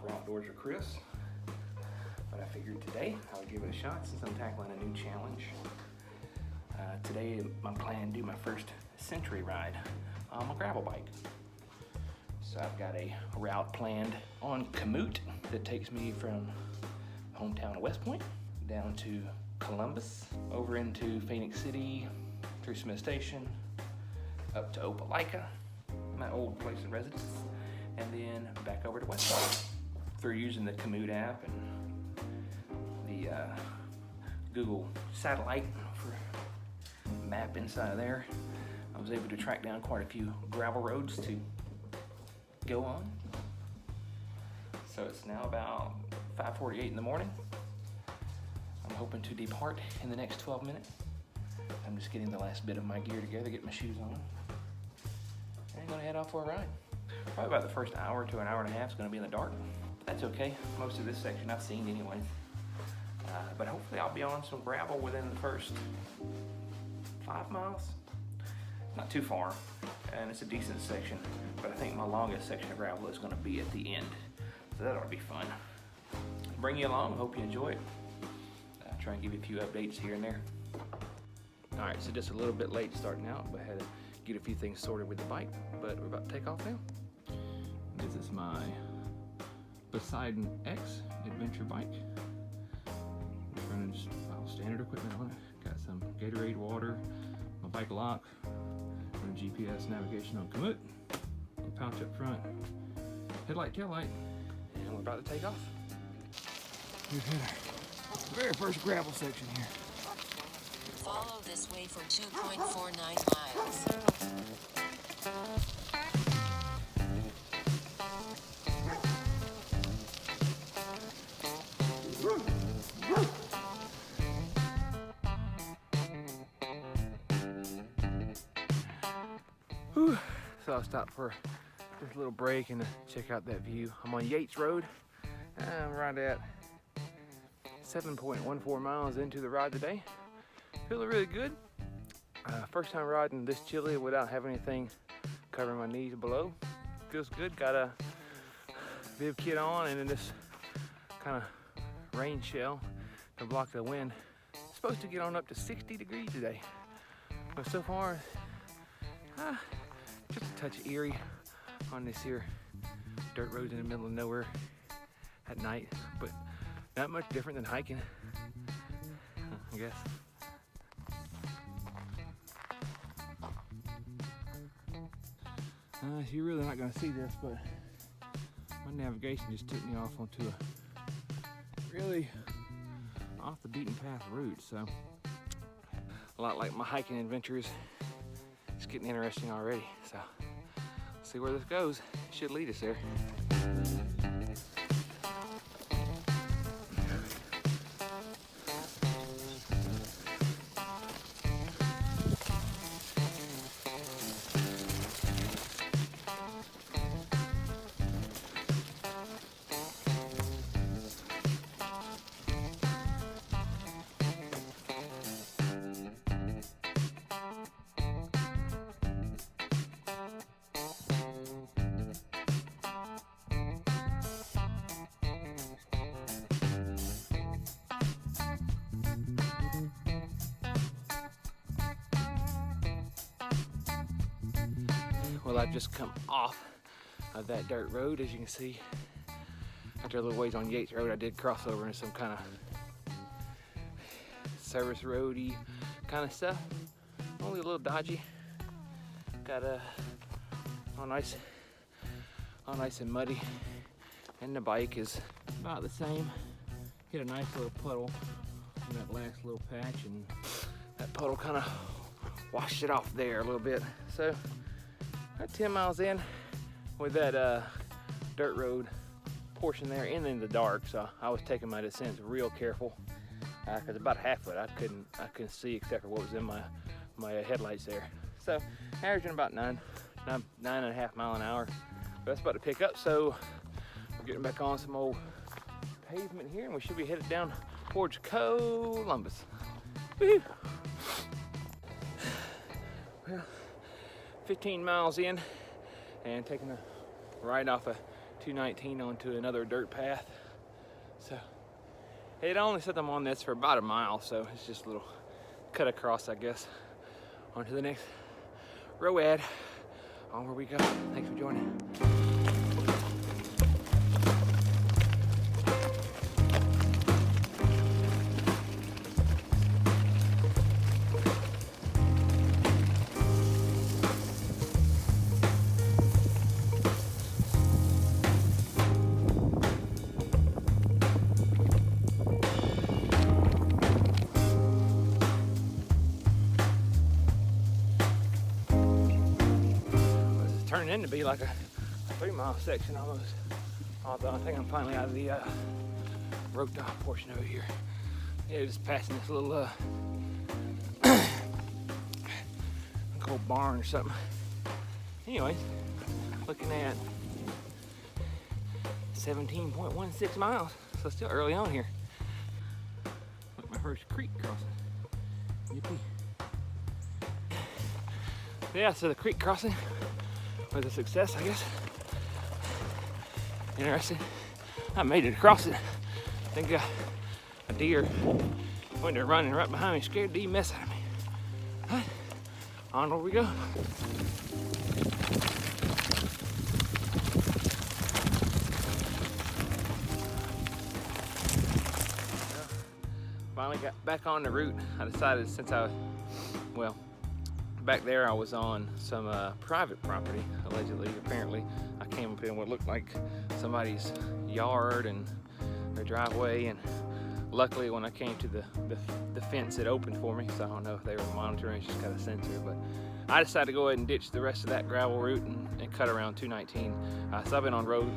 for outdoors or Chris, but I figured today I would give it a shot since I'm tackling a new challenge. Today I'm planning to do my first century ride on my gravel bike. So I've got a route planned on Commute that takes me from hometown of West Point down to Columbus, over into Phoenix City, through Smith Station, up to Opelika, my old place of residence, and then back over to West Point through using the Commute app and the Google satellite for map inside of there. I was able to track down quite a few gravel roads to go on. So it's now about 5:48 in the morning. I'm hoping to depart in the next 12 minutes. I'm just getting the last bit of my gear together, get my shoes on, and I'm gonna head off for a ride. Probably about the first hour to an hour and a half is gonna be in the dark, but that's okay. Most of this section I've seen anyway. But hopefully I'll be on some gravel within the first 5 miles. Not too far, and it's a decent section, but I think my longest section of gravel is gonna be at the end. So that ought to be fun. Bring you along, hope you enjoy it. Try and give you a few updates here and there. All right, so just a little bit late starting out, but I had to get a few things sorted with the bike, but we're about to take off now. This is my Poseidon X adventure bike. Just running just standard equipment on it. Got some Gatorade water, my bike lock, and GPS navigation on Komoot, little pouch up front, headlight, tail light, and we're about to take off. We've hit our very first gravel section here. Follow this way for 2.49 miles. Whew. So I'll stop for just a little break and check out that view. I'm on Yates Road. I'm right at 7.14 miles into the ride today. Feeling really good. First time riding this chilly without having anything covering my knees below. Feels good. Got a bib kit on and then this kind of rain shell to block the wind. It's supposed to get on up to 60 degrees today. But so far, just a touch eerie on this here dirt roads in the middle of nowhere at night, but not much different than hiking, I guess. You're really not going to see this, but my navigation just took me off onto a really off the beaten path route, so a lot like my hiking adventures. It's getting interesting already, so let's see where this goes. It should lead us there. Well, I've just come off of that dirt road, as you can see. After a little ways on Yates Road, I did cross over into some kind of service roady kind of stuff. Only a little dodgy. Got all nice and muddy, and the bike is about the same. Hit a nice little puddle in that last little patch, and that puddle kind of washed it off there a little bit. So about 10 miles in with that dirt road portion there and in the dark, so I was taking my descents real careful because about half of it I couldn't see except for what was in my headlights there. So averaging about 9.5 miles an hour. But that's about to pick up, so we're getting back on some old pavement here, and we should be headed down towards Columbus. Woo-hoo. Well, 15 miles in and taking a ride off a 219 onto another dirt path. So it only set them on this for about a mile, so it's just a little cut across, I guess, onto the next road. On where we go. Thanks for joining. Turning in to be like a 3-mile section almost. Although I think I'm finally out of the roped off portion over here. Yeah, just passing this little old barn or something. Anyways, looking at 17.16 miles, so still early on here. Like my first creek crossing. Yippee. Yeah, so the creek crossing was a success, I guess. Interesting. I made it across it. I think a deer went there running right behind me, scared the mess out of me. Huh? Onward we go. Finally got back on the route. I decided since back there I was on some private property, allegedly, apparently. I came up in what looked like somebody's yard and their driveway, and luckily when I came to the fence, it opened for me, so I don't know if they were monitoring, it's just got a sensor, but I decided to go ahead and ditch the rest of that gravel route and cut around 219. So I've been on road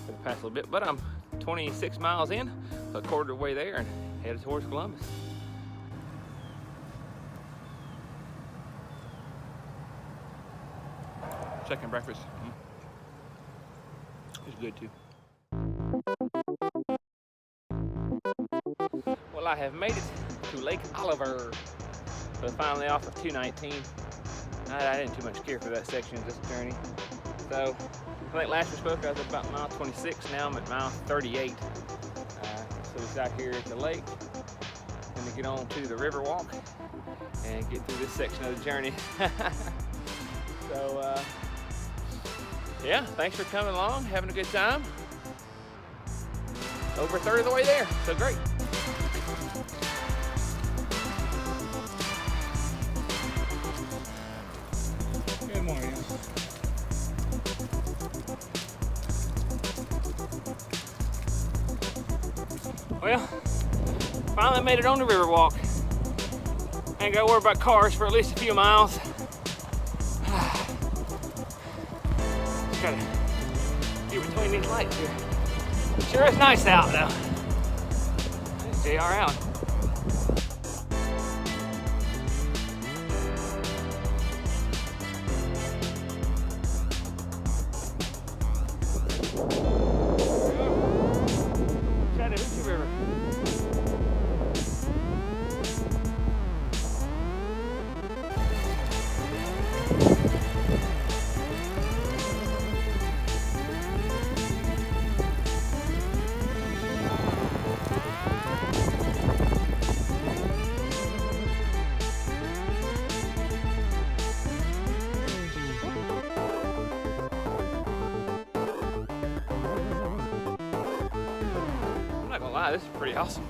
for the past little bit, but I'm 26 miles in, a quarter of the way there, and headed towards Columbus. Second breakfast. It's good too. Well, I have made it to Lake Oliver. So finally off of 219. I didn't too much care for that section of this journey. So I think last we spoke I was at about mile 26. Now I'm at mile 38. So it's out here at the lake. Gonna get on to the river walk and get through this section of the journey. So yeah, thanks for coming along, having a good time. Over a third of the way there, so great. Good morning. Well, finally made it on the river walk. Ain't got to worry about cars for at least a few miles. Gotta get between these lights here. Sure is nice out though. There's JR out. Chattahoochee River. This is pretty awesome.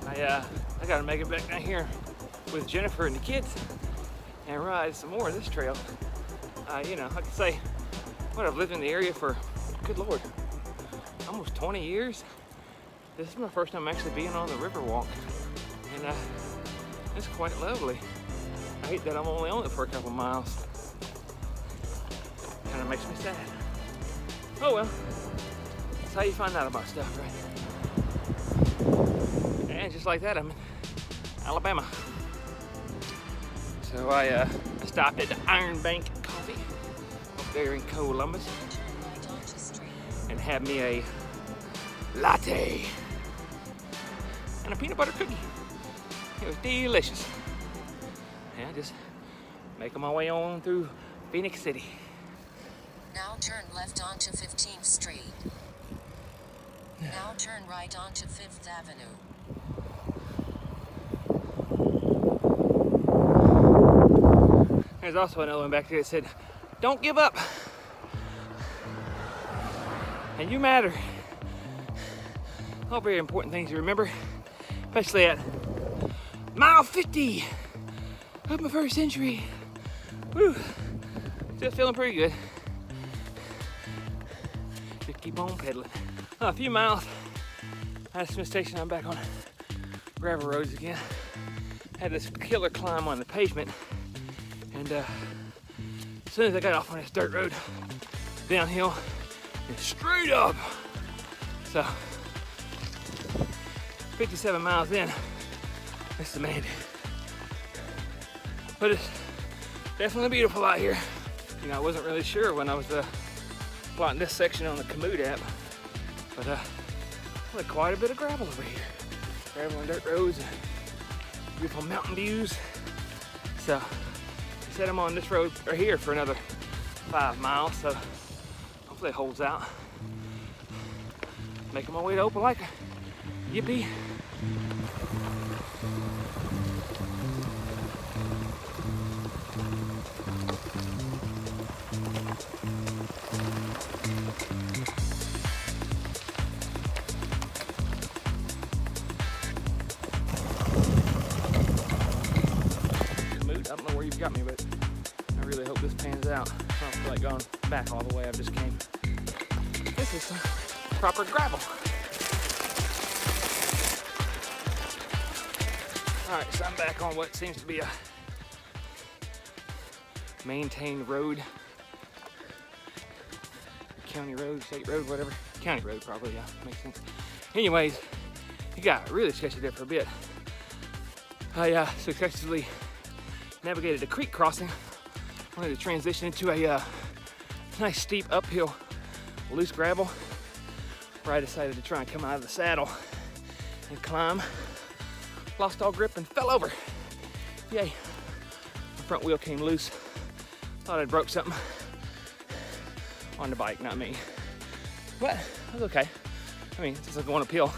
I gotta make it back down here with Jennifer and the kids and ride some more of this trail. You know, I could say, I've lived in the area for, good Lord, almost 20 years. This is my first time actually being on the river walk, and it's quite lovely. I hate that I'm only on it for a couple miles. Kind of makes me sad. Oh well, that's how you find out about stuff, right? And just like that, I'm in Alabama. So I stopped at the Iron Bank Coffee up there in Columbus and had me a latte and a peanut butter cookie. It was delicious. And I just making my way on through Phoenix City. Now turn left onto 15th Street. Now turn right onto 5th Avenue. There's also another one back there that said, "Don't give up. And you matter." All very important things to remember, especially at mile 50 of my first century. Woo! Still feeling pretty good. Just keep on pedaling. A few miles out of Smith Station, I'm back on gravel roads again. Had this killer climb on the pavement, and as soon as I got off on this dirt road, downhill and straight up. So 57 miles in, it's demanding. But it's definitely beautiful out here. You know, I wasn't really sure when I was plotting this section on the Komoot app, but like quite a bit of gravel over here. Gravel and dirt roads, and beautiful mountain views. So they said I'm on this road right here for another 5 miles, so hopefully it holds out. Making my way to Opelika. Yippee. I don't know where you've got me, but I really hope this pans out. I don't feel like going back all the way I just came. This is some proper gravel. All right, so I'm back on what seems to be a maintained road. County road, state road, whatever. County road probably, yeah, makes sense. Anyways, it got really sketchy there for a bit. I successfully navigated a creek crossing. Wanted to transition into a nice steep uphill loose gravel where I decided to try and come out of the saddle and climb. Lost all grip and fell over. Yay. My front wheel came loose. Thought I'd broke something on the bike, not me. But it was okay. I mean, it's just like going uphill.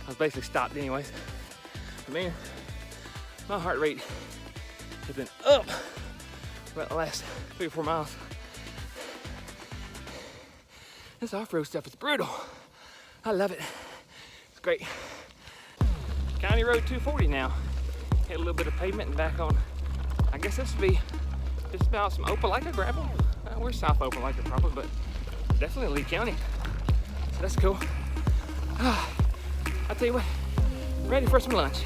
I was basically stopped anyways. But man, my heart rate has been up for about the last 3 or 4 miles. This off-road stuff is brutal. I love it. It's great. County Road 240 now. Hit a little bit of pavement and back on. I guess this would be just about some Opelika gravel. We're South Opelika probably, but definitely Lee County. So that's cool. I'll tell you what, ready for some lunch.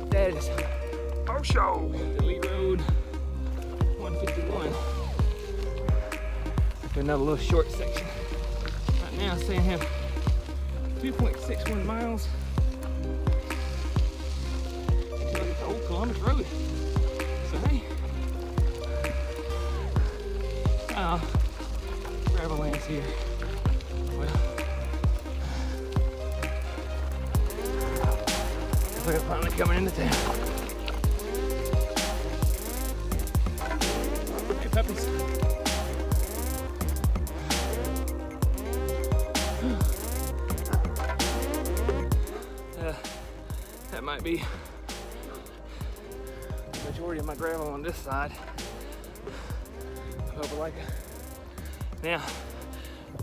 That is our show. Lee Road 151. To another little short section. Right now, saying I have 2.61 miles. It's Old Columbus Road. So hey, gravel lands here. Well, looks like I'm finally coming into town. Hey puppies. That might be the majority of my gravel on this side of Opelika. Now,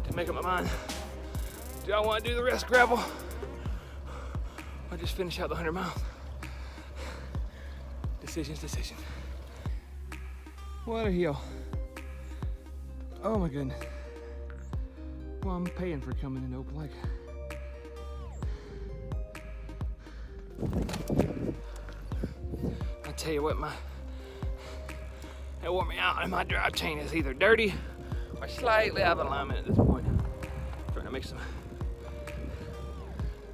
to make up my mind, do I want to do the rest gravel or just finish out the 100 miles? Decision. What a hill. Oh my goodness. Well, I'm paying for coming into Opelika. I tell you what, it wore me out, and my drive chain is either dirty or slightly out of alignment at this point. I'm trying to make some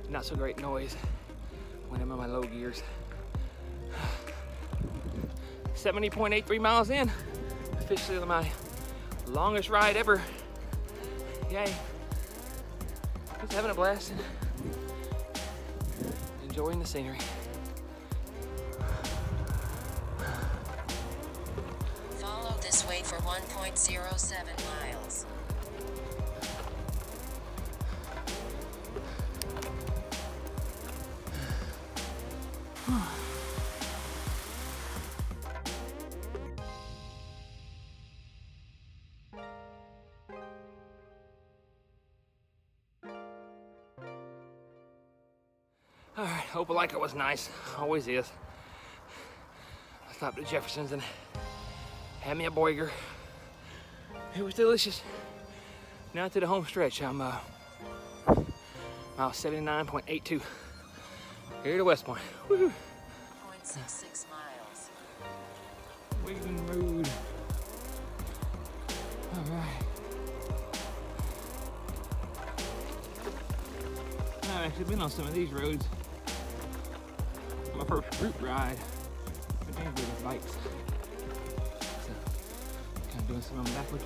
not so great noise when I'm in my low gears. 70.83 miles in, officially my longest ride ever. Yay. Just having a blast and enjoying the scenery. 1.07 miles. All right, Opelika was nice, always is. I stopped at Jefferson's and had me a burger. It was delicious. Now to the home stretch. I'm mile 79.82 here to West Point. Woo! 0.66 miles. Wheaton Road. All right. I've actually been on some of these roads. My first route ride with these bikes. So, kind of doing some of them backwards.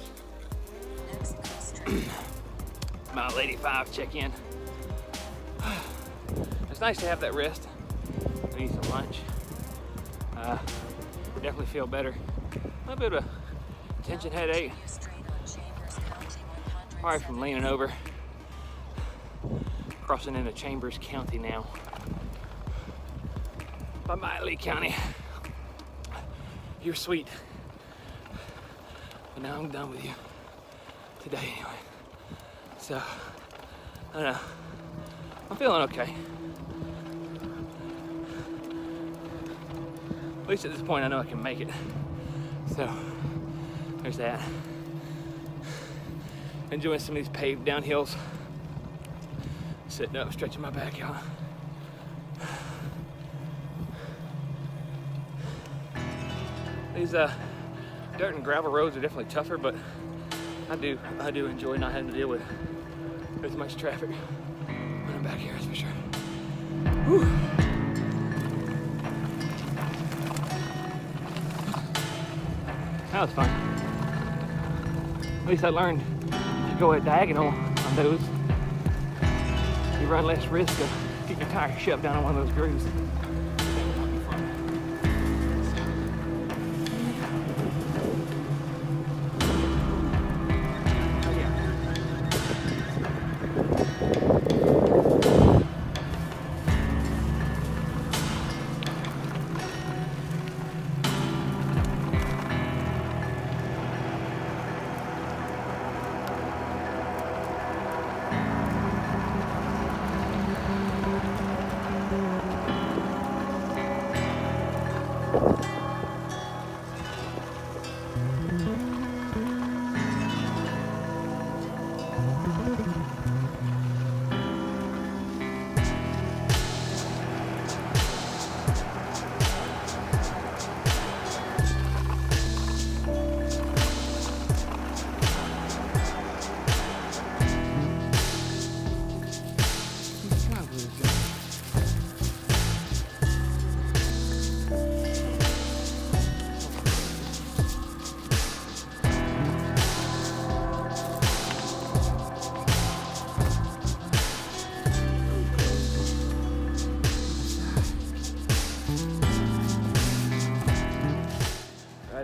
Next go straight. Mile 85 check in. It's nice to have that rest. I need some lunch. Definitely feel better. A little bit of a tension headache. Continue straight on Chambers County 107. Probably from leaning over. Crossing into Chambers County now. Bye-bye, Lee County. You're sweet. But now I'm done with you. Today, anyway. So, I don't know. I'm feeling okay. At least at this point, I know I can make it. So, there's that. Enjoying some of these paved downhills. Sitting up, stretching my back out. These dirt and gravel roads are definitely tougher, but I do enjoy not having to deal with as much traffic when I'm back here, that's for sure. Whew. That was fun. At least I learned if you go at diagonal on those, you run less risk of getting your tire shoved down on one of those grooves.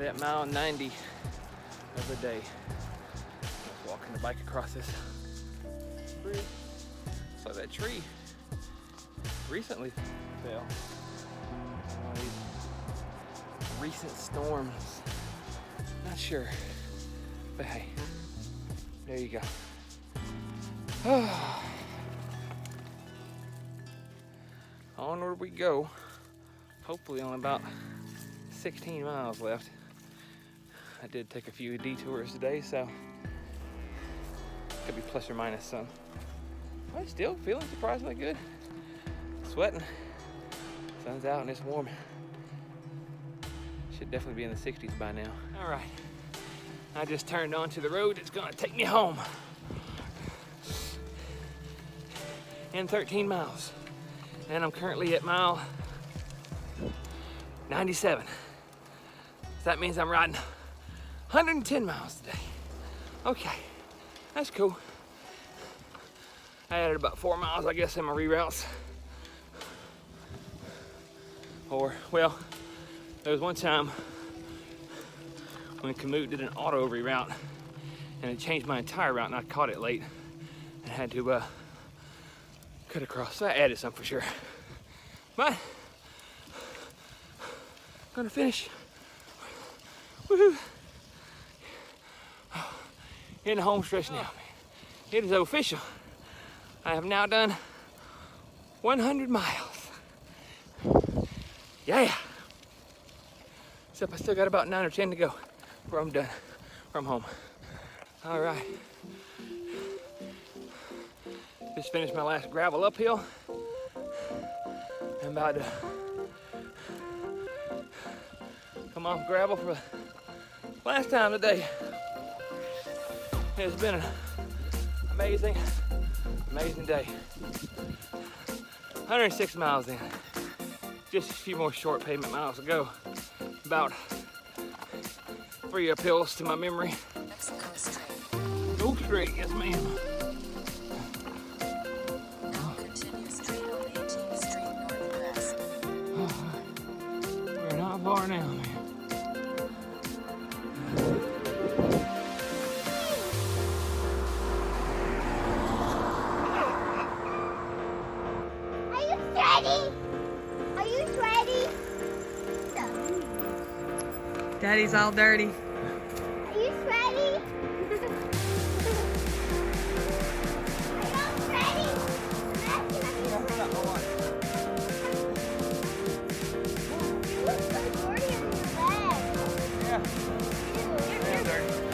At mile 90 of the day. Just walking the bike across this bridge. It's like that tree recently fell. One of these recent storms. Not sure, but hey, there you go. Onward we go. Hopefully only about 16 miles left. I did take a few detours today, so could be plus or minus some. I'm still feeling surprisingly good. Sweating. Sun's out and it's warm. Should definitely be in the 60s by now. All right, I just turned onto the road that's gonna take me home. In 13 miles. And I'm currently at mile 97. So that means I'm riding 110 miles today. Okay, that's cool. I added about 4 miles, I guess, in my reroutes. Or, well, there was one time when Kamut did an auto reroute, and it changed my entire route, and I caught it late and had to cut across. So I added some for sure. But gonna finish. Woohoo! In the home stretch now, man. It is official. I have now done 100 miles. Yeah. Except I still got about 9 or 10 to go before I'm done, before I'm home. All right. Just finished my last gravel uphill. I'm about to come off gravel for the last time today. It's been an amazing day. 106 miles in. Just a few more short pavement miles to go. About 3 uphills to my memory. Mexico Street. Go straight, yes ma'am. Now continue straight on 18th Street Northwest. We're not far now, man. Are you ready? Are you ready? No. Daddy's all dirty. Are you ready? Are you ready? Looks so dirty on your leg. Yeah.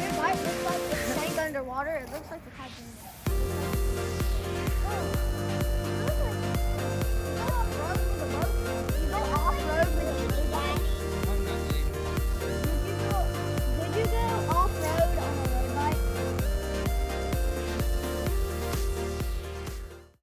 Your butt looks like it's sank underwater. It looks like it's had been.